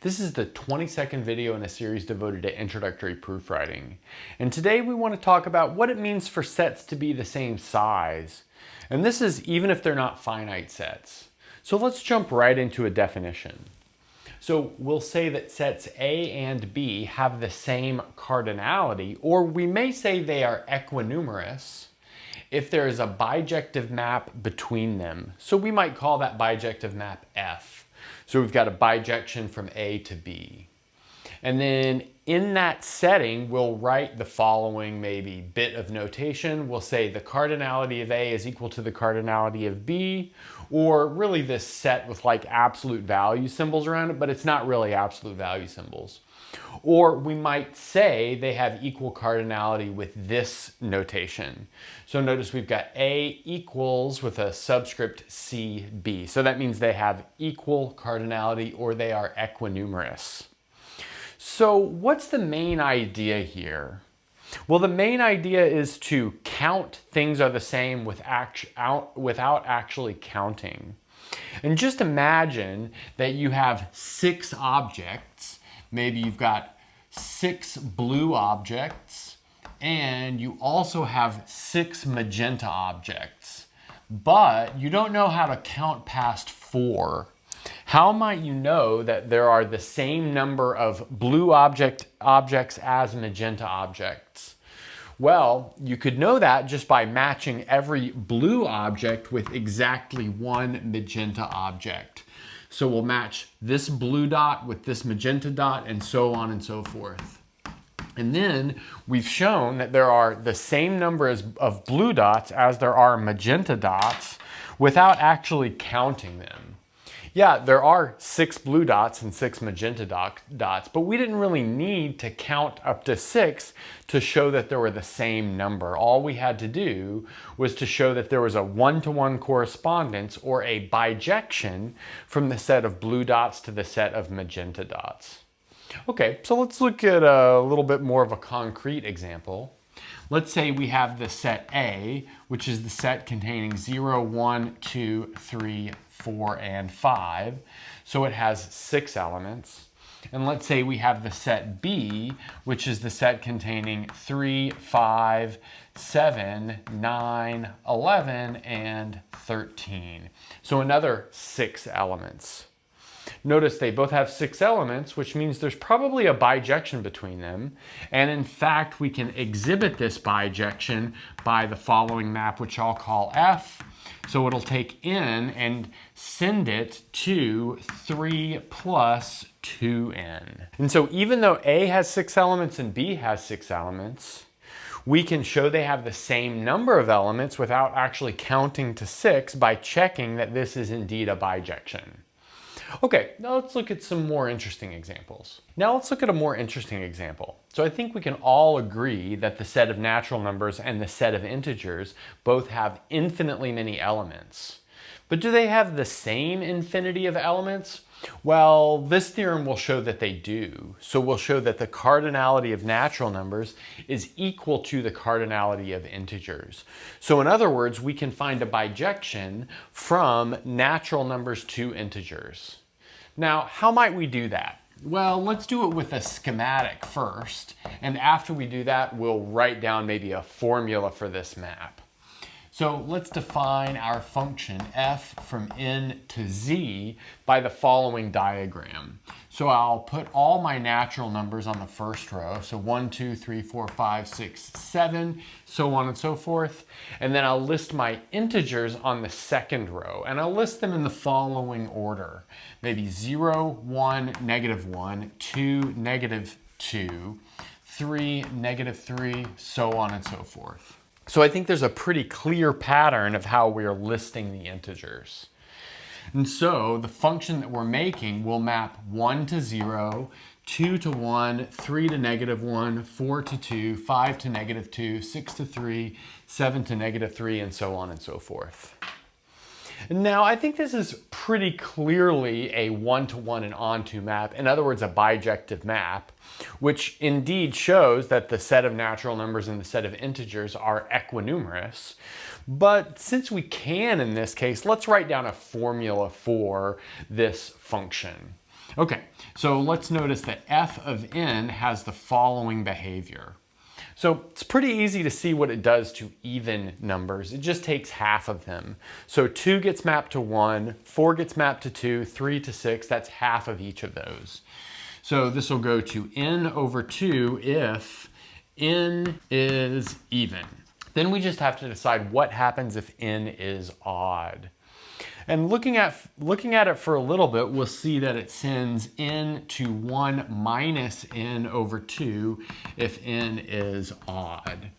This is the 22nd video in a series devoted to introductory proofwriting. And today we want to talk about what it means for sets to be the same size. And this is even if they're not finite sets. So let's jump right into a definition. So we'll say that sets A and B have the same cardinality, or we may say they are equinumerous if there is a bijective map between them. So we might call that bijective map F. So we've got a bijection from A to B. And then in that setting, we'll write the following maybe bit of notation. We'll say the cardinality of A is equal to the cardinality of B, or really this set with like absolute value symbols around it, but it's not really absolute value symbols. Or we might say they have equal cardinality with this notation. So notice we've got A equals with a subscript CB. So that means they have equal cardinality or they are equinumerous. So what's the main idea here? Well, the main idea is to count things are the same without actually counting. And just imagine that you have 6 objects. Maybe you've got 6 blue objects, and you also have 6 magenta objects, but you don't know how to count past 4. How might you know that there are the same number of blue objects as magenta objects? Well, you could know that just by matching every blue object with exactly one magenta object. So we'll match this blue dot with this magenta dot and so on and so forth. And then we've shown that there are the same number of blue dots as there are magenta dots without actually counting them. Yeah, there are 6 blue dots and 6 magenta dots, but we didn't really need to count up to 6 to show that there were the same number. All we had to do was to show that there was a one-to-one correspondence or a bijection from the set of blue dots to the set of magenta dots. Okay, so let's look at a little bit more of a concrete example. Let's say we have the set A, which is the set containing 0, 1, 2, 3, 4, and 5. So it has 6 elements. And let's say we have the set B, which is the set containing 3, 5, 7, 9, 11, and 13. So another 6 elements. Notice they both have 6 elements, which means there's probably a bijection between them. And in fact, we can exhibit this bijection by the following map, which I'll call F. So it'll take N and send it to 3 plus 2N. And so even though A has 6 elements and B has 6 elements, we can show they have the same number of elements without actually counting to 6 by checking that this is indeed a bijection. Okay, now let's look at some more interesting examples. Now let's look at a more interesting example. So I think we can all agree that the set of natural numbers and the set of integers both have infinitely many elements. But do they have the same infinity of elements? Well, this theorem will show that they do. So we'll show that the cardinality of natural numbers is equal to the cardinality of integers. So in other words, we can find a bijection from natural numbers to integers. Now, how might we do that? Well, let's do it with a schematic first. And after we do that, we'll write down maybe a formula for this map. So let's define our function f from n to z by the following diagram. So I'll put all my natural numbers on the first row. So 1, 2, 3, 4, 5, 6, 7, so on and so forth. And then I'll list my integers on the second row. And I'll list them in the following order. Maybe 0, 1, -1, 2, -2, 3, -3, so on and so forth. So I think there's a pretty clear pattern of how we're listing the integers. And so the function that we're making will map 1 to 0, 2 to 1, 3 to -1, 4 to 2, 5 to -2, 6 to 3, 7 to -3, and so on and so forth. Now, I think this is pretty clearly a one-to-one and onto map. In other words, a bijective map, which indeed shows that the set of natural numbers and the set of integers are equinumerous. But since we can in this case, let's write down a formula for this function. Okay, so let's notice that f of n has the following behavior. So it's pretty easy to see what it does to even numbers. It just takes half of them. So 2 gets mapped to 1, 4 gets mapped to 2, 3 to 6, that's half of each of those. So this will go to n over 2 if n is even. Then we just have to decide what happens if n is odd. And looking at it for a little bit, we'll see that it sends n to 1 minus n over 2 if n is odd.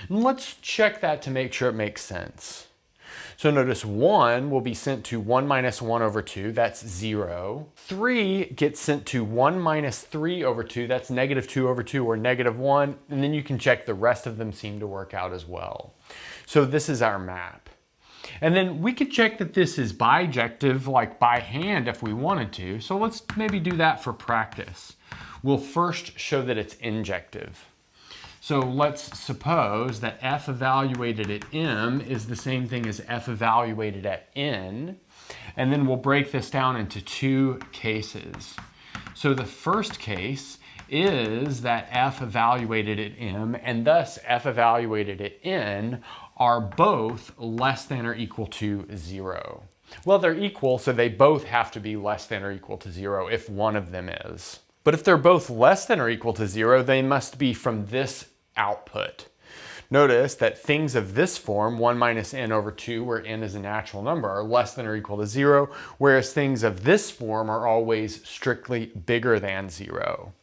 And let's check that to make sure it makes sense. So notice 1 will be sent to 1 minus 1 over 2, that's 0. 3 gets sent to 1 minus 3 over 2, that's negative 2 over 2 or negative 1, and then you can check the rest of them seem to work out as well. So this is our map. And then we could check that this is bijective, like by hand if we wanted to. So let's maybe do that for practice. We'll first show that it's injective. So let's suppose that f evaluated at m is the same thing as f evaluated at n. And then we'll break this down into two cases. So the first case is that f evaluated at m and thus f evaluated at n are both less than or equal to 0. Well, they're equal, so they both have to be less than or equal to 0 if one of them is. But if they're both less than or equal to 0, they must be from this output. Notice that things of this form, 1 minus n over 2, where n is a natural number, are less than or equal to 0, whereas things of this form are always strictly bigger than 0.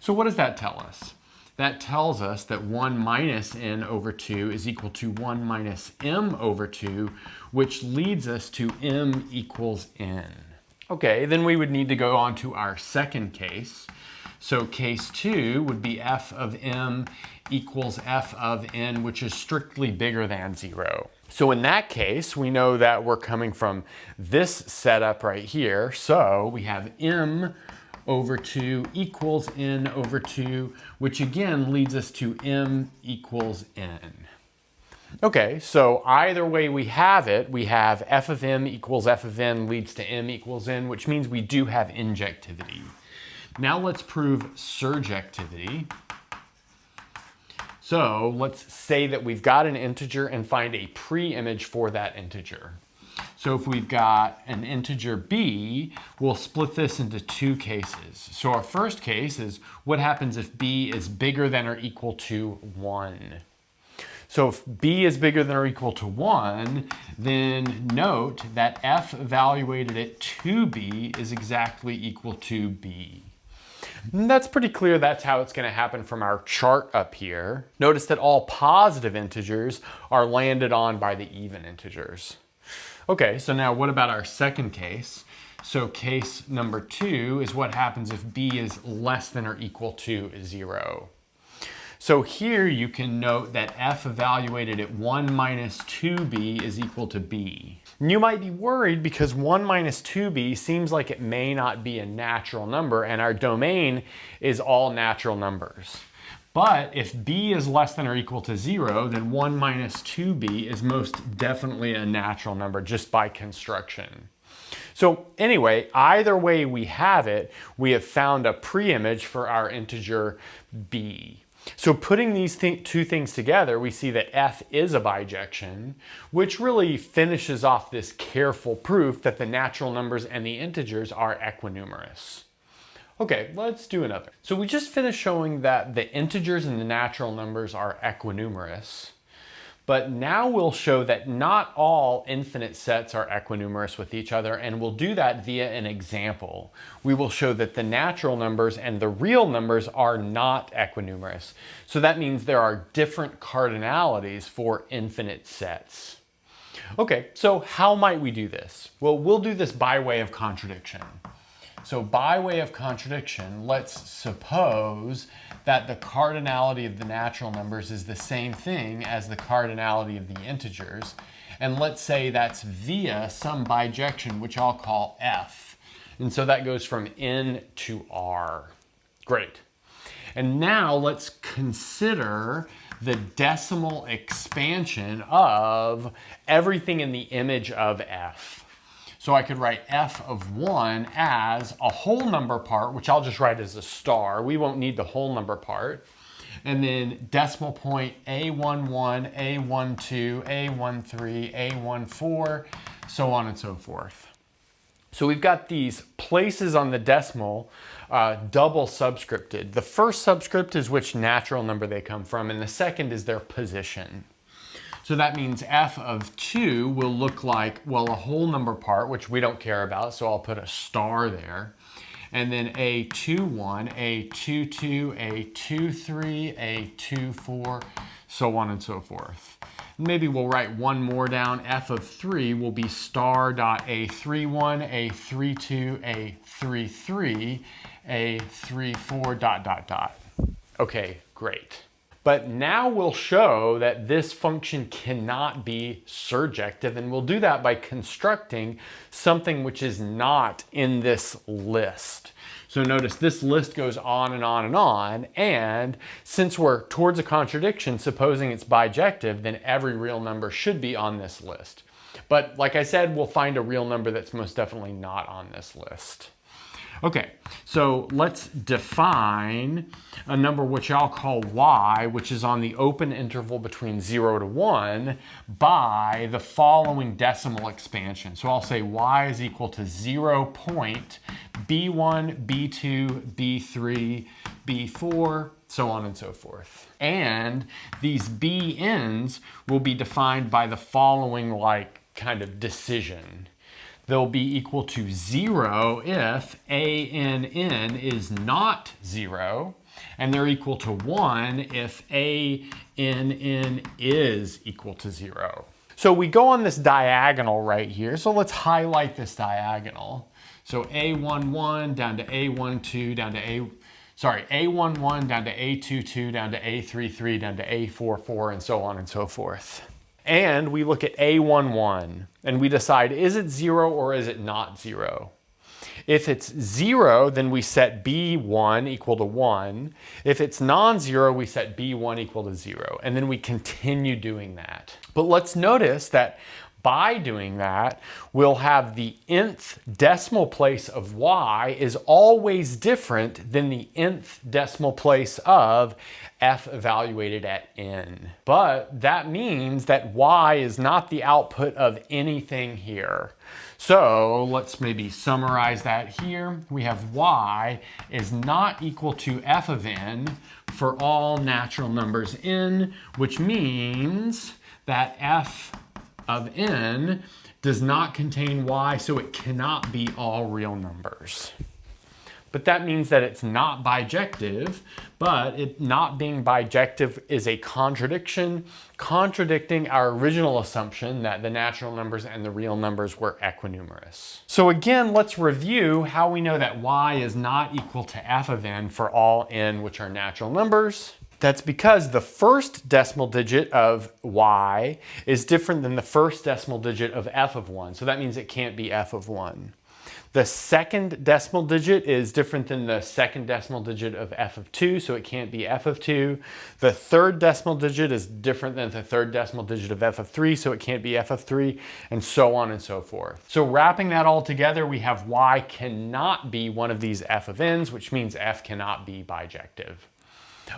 So what does that tell us? That tells us that 1 minus n over 2 is equal to 1 minus m over 2, which leads us to m equals n. Okay, then we would need to go on to our second case. So case 2 would be f of m equals f of n, which is strictly bigger than 0. So in that case, we know that we're coming from this setup right here. So we have m over 2 equals n over 2, which again leads us to m equals n. Okay, so either way we have it, we have f of m equals f of n leads to m equals n, which means we do have injectivity. Now let's prove surjectivity. So let's say that we've got an integer and find a pre-image for that integer. So if we've got an integer b, we'll split this into two cases. So our first case is what happens if b is bigger than or equal to 1. So if b is bigger than or equal to 1, then note that f evaluated at 2b is exactly equal to b. And that's pretty clear that's how it's going to happen from our chart up here. Notice that all positive integers are landed on by the even integers. Okay, so now what about our second case? So case number 2 is what happens if b is less than or equal to 0. So here you can note that f evaluated at 1 minus 2b is equal to b. And you might be worried because 1 minus 2b seems like it may not be a natural number, and our domain is all natural numbers. But if b is less than or equal to 0, then 1 minus 2b is most definitely a natural number just by construction. So anyway, either way we have it, we have found a pre-image for our integer b. So putting these two things together, we see that f is a bijection, which really finishes off this careful proof that the natural numbers and the integers are equinumerous. Okay, let's do another. So we just finished showing that the integers and the natural numbers are equinumerous, but now we'll show that not all infinite sets are equinumerous with each other, and we'll do that via an example. We will show that the natural numbers and the real numbers are not equinumerous. So that means there are different cardinalities for infinite sets. Okay, so how might we do this? Well, we'll do this by way of contradiction. So by way of contradiction, let's suppose that the cardinality of the natural numbers is the same thing as the cardinality of the integers. And let's say that's via some bijection, which I'll call f. And so that goes from n to r. Great. And now let's consider the decimal expansion of everything in the image of f. So I could write f of 1 as a whole number part, which I'll just write as a star. We won't need the whole number part. And then decimal point A11, A12, A13, A14, so on and so forth. So we've got these places on the decimal double subscripted. The first subscript is which natural number they come from, and the second is their position. So that means f of 2 will look like, well, a whole number part, which we don't care about, so I'll put a star there. And then A21, A22, A23, A24, so on and so forth. Maybe we'll write one more down. F of 3 will be star dot A31, A32, A33, A34, dot, dot, dot. Okay, great. But now we'll show that this function cannot be surjective, and we'll do that by constructing something which is not in this list. So notice this list goes on and on and on, and since we're towards a contradiction, supposing it's bijective, then every real number should be on this list. But like I said, we'll find a real number that's most definitely not on this list. Okay, so let's define a number which I'll call y, which is on the open interval between 0 to 1, by the following decimal expansion. So I'll say y is equal to 0.b1, b2, b3, b4, so on and so forth. And these bn's will be defined by the following kind of decision. They'll be equal to 0 if ANN is not 0, and they're equal to 1 if ANN is equal to 0. So we go on this diagonal right here, so let's highlight this diagonal. So A11 down to A12 down to A11 down to A22 down to A33 down to A44 and so on and so forth. And we look at A11 and we decide, is it 0 or is it not 0? If it's 0, then we set B1 equal to 1. If it's non-zero, we set B1 equal to 0. And then we continue doing that. But let's notice that by doing that, we'll have the nth decimal place of y is always different than the nth decimal place of f evaluated at n. But that means that y is not the output of anything here. So let's maybe summarize that here. We have y is not equal to f of n for all natural numbers n, which means that f of n does not contain y, so it cannot be all real numbers. But that means that it's not bijective, but it not being bijective is a contradiction, contradicting our original assumption that the natural numbers and the real numbers were equinumerous. So again, let's review how we know that y is not equal to f of n for all n, which are natural numbers. That's because the first decimal digit of y is different than the first decimal digit of f of 1. So that means it can't be f of 1. The second decimal digit is different than the second decimal digit of f of 2, so it can't be f of 2. The third decimal digit is different than the third decimal digit of f of 3, so it can't be f of 3, and so on and so forth. So wrapping that all together, we have y cannot be one of these f of n's, which means f cannot be bijective.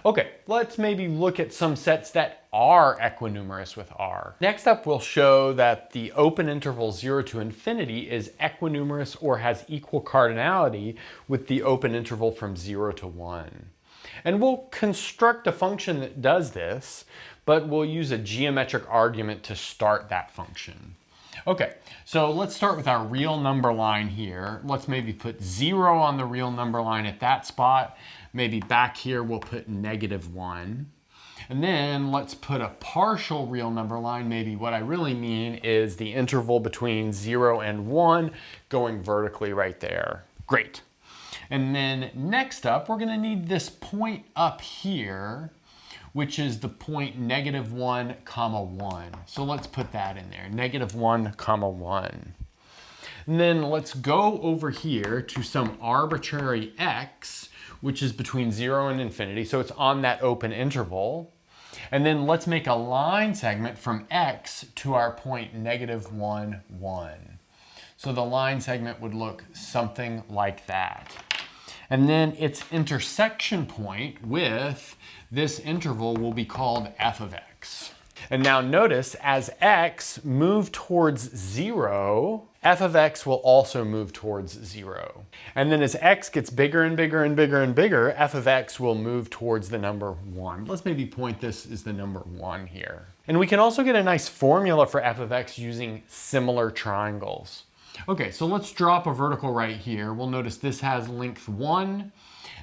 Okay, let's maybe look at some sets that are equinumerous with R. Next up, we'll show that the open interval 0 to infinity is equinumerous or has equal cardinality with the open interval from 0 to 1. And we'll construct a function that does this, but we'll use a geometric argument to start that function. Okay, so let's start with our real number line here. Let's maybe put 0 on the real number line at that spot. Maybe back here we'll put -1. And then let's put a partial real number line. Maybe what I really mean is the interval between 0 and 1 going vertically right there. Great. And then next up, we're going to need this point up here, which is the point -1, 1. So let's put that in there, -1, 1. And then let's go over here to some arbitrary x, which is between 0 and infinity, so it's on that open interval. And then let's make a line segment from x to our point -1, 1. So the line segment would look something like that. And then its intersection point with this interval will be called f of x. And now notice, as x moves towards 0, f of x will also move towards 0. And then as x gets bigger and bigger and bigger and bigger, f of x will move towards the number 1. Let's maybe point this as the number 1 here. And we can also get a nice formula for f of x using similar triangles. Okay, so let's drop a vertical right here. We'll notice this has length 1,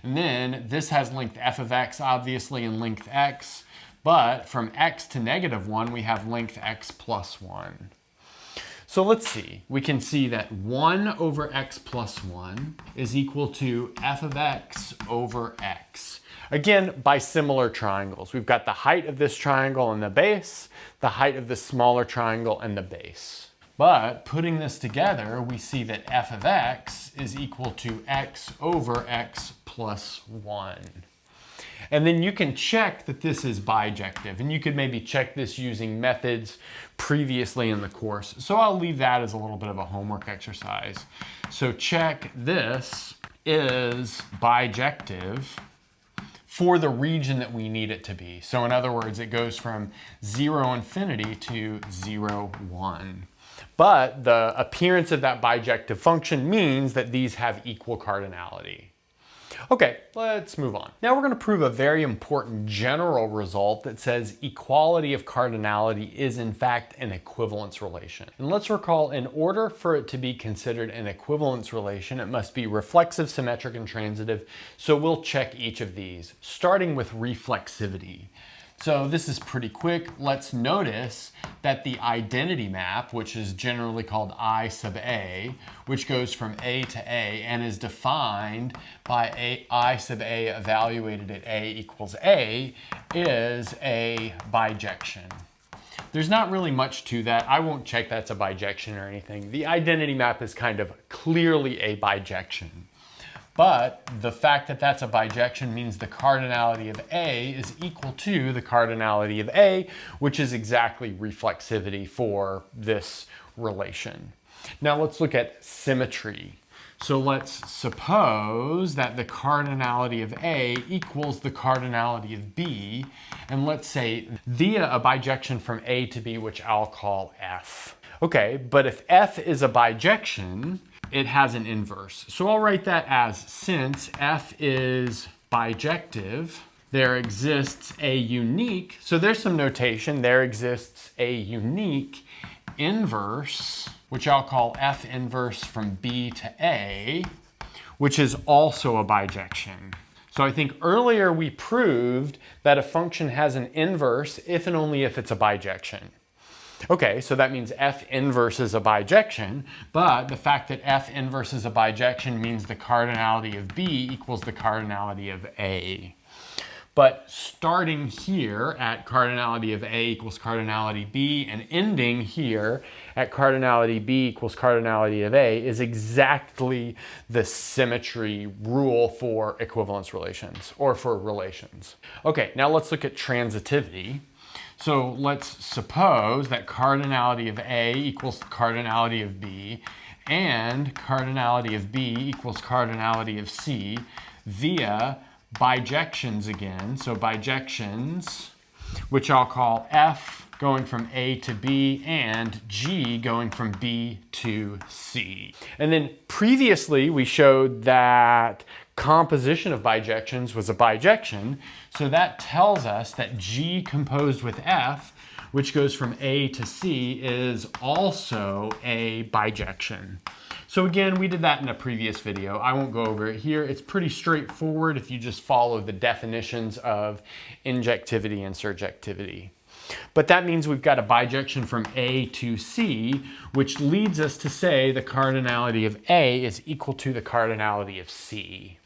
and then this has length f of x, obviously, and length x. But from x to -1, we have length x plus 1. So let's see. We can see that 1 over x plus 1 is equal to f of x over x. Again, by similar triangles. We've got the height of this triangle and the base, the height of the smaller triangle and the base. But putting this together, we see that f of x is equal to x over x plus 1. And then you can check that this is bijective, and you could maybe check this using methods previously in the course. So I'll leave that as a little bit of a homework exercise. So check this is bijective for the region that we need it to be. So in other words, it goes from 0, infinity to 0, 1. But the appearance of that bijective function means that these have equal cardinality. Okay, let's move on. Now we're going to prove a very important general result that says equality of cardinality is in fact an equivalence relation. And let's recall, in order for it to be considered an equivalence relation, it must be reflexive, symmetric, and transitive. So we'll check each of these, starting with reflexivity. So this is pretty quick. Let's notice that the identity map, which is generally called I sub A, which goes from A to A and is defined by I sub A evaluated at A equals A, is a bijection. There's not really much to that. I won't check that's a bijection or anything. The identity map is kind of clearly a bijection. But the fact that that's a bijection means the cardinality of A is equal to the cardinality of A, which is exactly reflexivity for this relation. Now let's look at symmetry. So let's suppose that the cardinality of A equals the cardinality of B, and let's say via a bijection from A to B, which I'll call F. Okay, but if F is a bijection, it has an inverse. So I'll write that as, since F is bijective, there exists a unique, so there's some notation, there exists a unique inverse, which I'll call F inverse from B to A, which is also a bijection. So I think earlier we proved that a function has an inverse if and only if it's a bijection. Okay, so that means F inverse is a bijection, but the fact that F inverse is a bijection means the cardinality of B equals the cardinality of A. But starting here at cardinality of A equals cardinality B and ending here at cardinality B equals cardinality of A is exactly the symmetry rule for equivalence relations, or for relations. Okay, now let's look at transitivity. So let's suppose that cardinality of A equals cardinality of B and cardinality of B equals cardinality of C via bijections again. So bijections, which I'll call F going from A to B and G going from B to C. And then previously we showed that composition of bijections was a bijection, so that tells us that G composed with F, which goes from A to C, is also a bijection. So again, we did that in a previous video. I won't go over it here. It's pretty straightforward if you just follow the definitions of injectivity and surjectivity. But that means we've got a bijection from A to C, which leads us to say the cardinality of A is equal to the cardinality of C.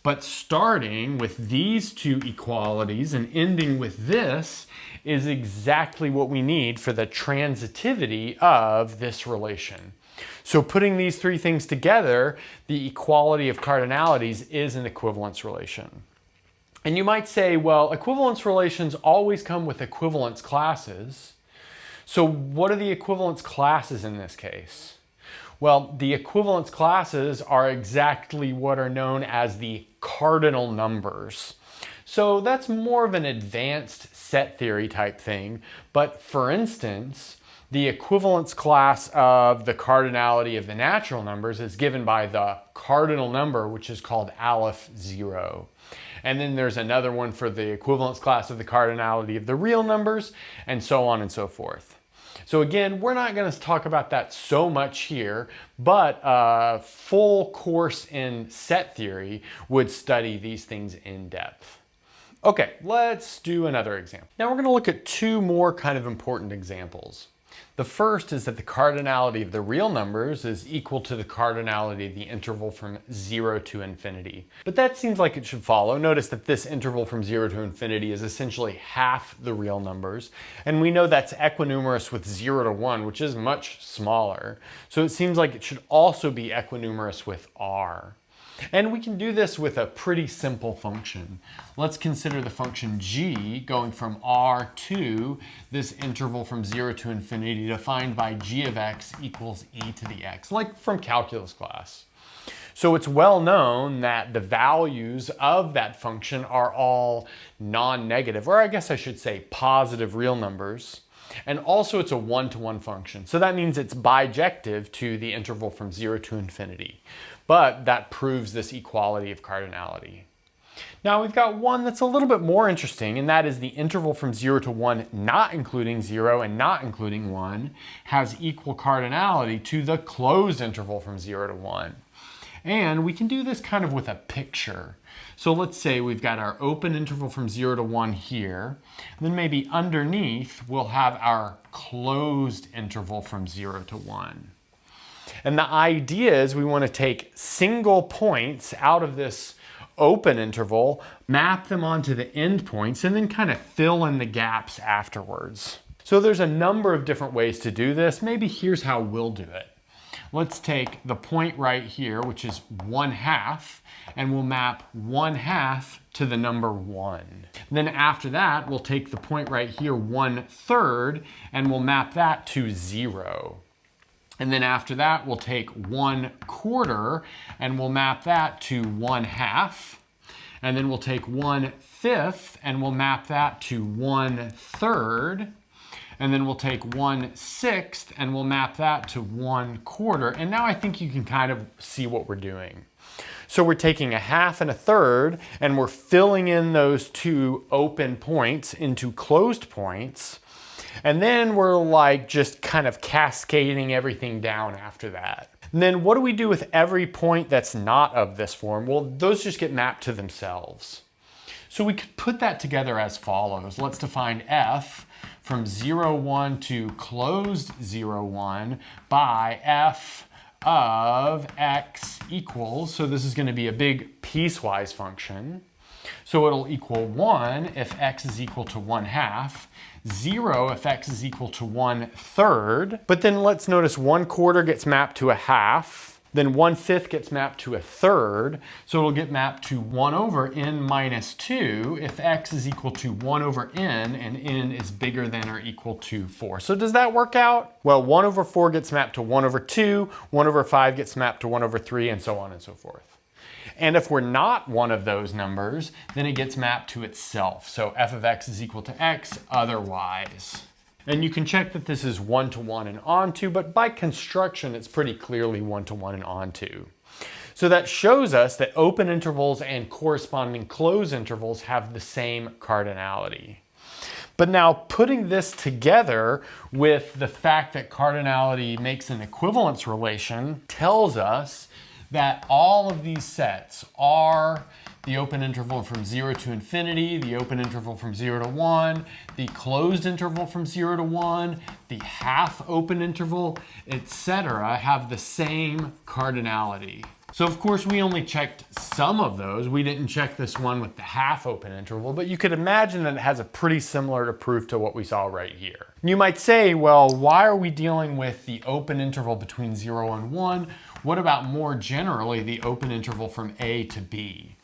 But starting with these two equalities and ending with this is exactly what we need for the transitivity of this relation. So putting these three things together, the equality of cardinalities is an equivalence relation. And you might say, well, equivalence relations always come with equivalence classes. So what are the equivalence classes in this case? Well, the equivalence classes are exactly what are known as the cardinal numbers. So that's more of an advanced set theory type thing. But for instance, the equivalence class of the cardinality of the natural numbers is given by the cardinal number, which is called aleph 0. And then there's another one for the equivalence class of the cardinality of the real numbers, and so on and so forth. So again, we're not going to talk about that so much here, but a full course in set theory would study these things in depth. Okay, let's do another example. Now we're going to look at two more kind of important examples. The first is that the cardinality of the real numbers is equal to the cardinality of the interval from 0 to infinity. But that seems like it should follow. Notice that this interval from 0 to infinity is essentially half the real numbers. And we know that's equinumerous with 0 to 1, which is much smaller. So it seems like it should also be equinumerous with r. And we can do this with a pretty simple function. Let's consider the function g going from r to this interval from 0 to infinity defined by g of x equals e to the x, like from calculus class. So it's well known that the values of that function are all non-negative, or I guess I should say positive real numbers. And also it's a one-to-one function. So that means it's bijective to the interval from 0 to infinity. But that proves this equality of cardinality. Now we've got one that's a little bit more interesting, and that is the interval from 0 to 1, not including 0 and not including 1, has equal cardinality to the closed interval from 0 to 1. And we can do this kind of with a picture. So let's say we've got our open interval from 0 to 1 here. And then maybe underneath we'll have our closed interval from 0 to 1. And the idea is we want to take single points out of this open interval, map them onto the endpoints, and then kind of fill in the gaps afterwards. So there's a number of different ways to do this. Maybe here's how we'll do it. Let's take the point right here, which is 1/2, and we'll map 1/2 to the number 1. Then after that, we'll take the point right here, 1/3, and we'll map that to 0. And then after that, we'll take 1/4 and we'll map that to 1/2. And then we'll take 1/5 and we'll map that to 1/3. And then we'll take 1/6 and we'll map that to 1/4. And now I think you can kind of see what we're doing. So we're taking 1/2 and 1/3 and we're filling in those two open points into closed points. And then we're like just kind of cascading everything down after that. And then what do we do with every point that's not of this form? Well, those just get mapped to themselves. So we could put that together as follows. Let's define f from 0, 1 to closed 0, 1 by f of x equals, so this is going to be a big piecewise function. So it'll equal 1 if x is equal to 1/2, 0 if x is equal to 1/3. But then let's notice 1/4 gets mapped to 1/2. Then 1/5 gets mapped to 1/3. So it'll get mapped to 1 over n minus 2 if x is equal to 1 over n and n is bigger than or equal to 4. So does that work out? Well, 1 over 4 gets mapped to 1 over 2, 1 over 5 gets mapped to 1 over 3, and so on and so forth. And if we're not one of those numbers, then it gets mapped to itself. So f of x is equal to x otherwise. And you can check that this is 1-to-1 and onto, but by construction, it's pretty clearly 1-to-1 and onto. So that shows us that open intervals and corresponding closed intervals have the same cardinality. But now putting this together with the fact that cardinality makes an equivalence relation tells us that all of these sets are the open interval from 0 to infinity, the open interval from 0 to 1, the closed interval from 0 to 1, the half open interval, etc. have the same cardinality. So of course we only checked some of those. We didn't check this one with the half open interval, but you could imagine that it has a pretty similar proof to what we saw right here. You might say, well, why are we dealing with the open interval between 0 and 1? What about more generally the open interval from A to B?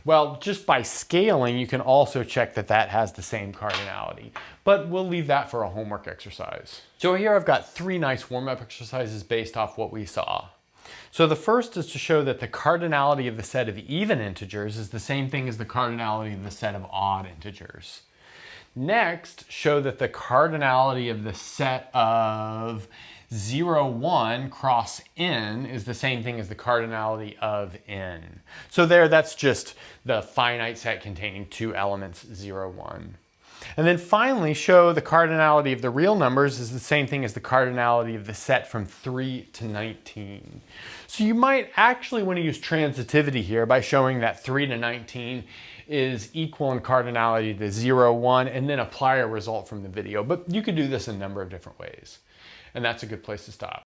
Well, just by scaling, you can also check that that has the same cardinality, but we'll leave that for a homework exercise. So here I've got 3 nice warm-up exercises based off what we saw. So the first is to show that the cardinality of the set of even integers is the same thing as the cardinality of the set of odd integers. Next, show that the cardinality of the set of 0, 1 cross n is the same thing as the cardinality of n. So there, that's just the finite set containing 2 elements, 0, 1. And then finally, show the cardinality of the real numbers is the same thing as the cardinality of the set from 3 to 19. So you might actually want to use transitivity here by showing that 3 to 19 is equal in cardinality to 0, 1, and then apply a result from the video. But you could do this in a number of different ways. And that's a good place to stop.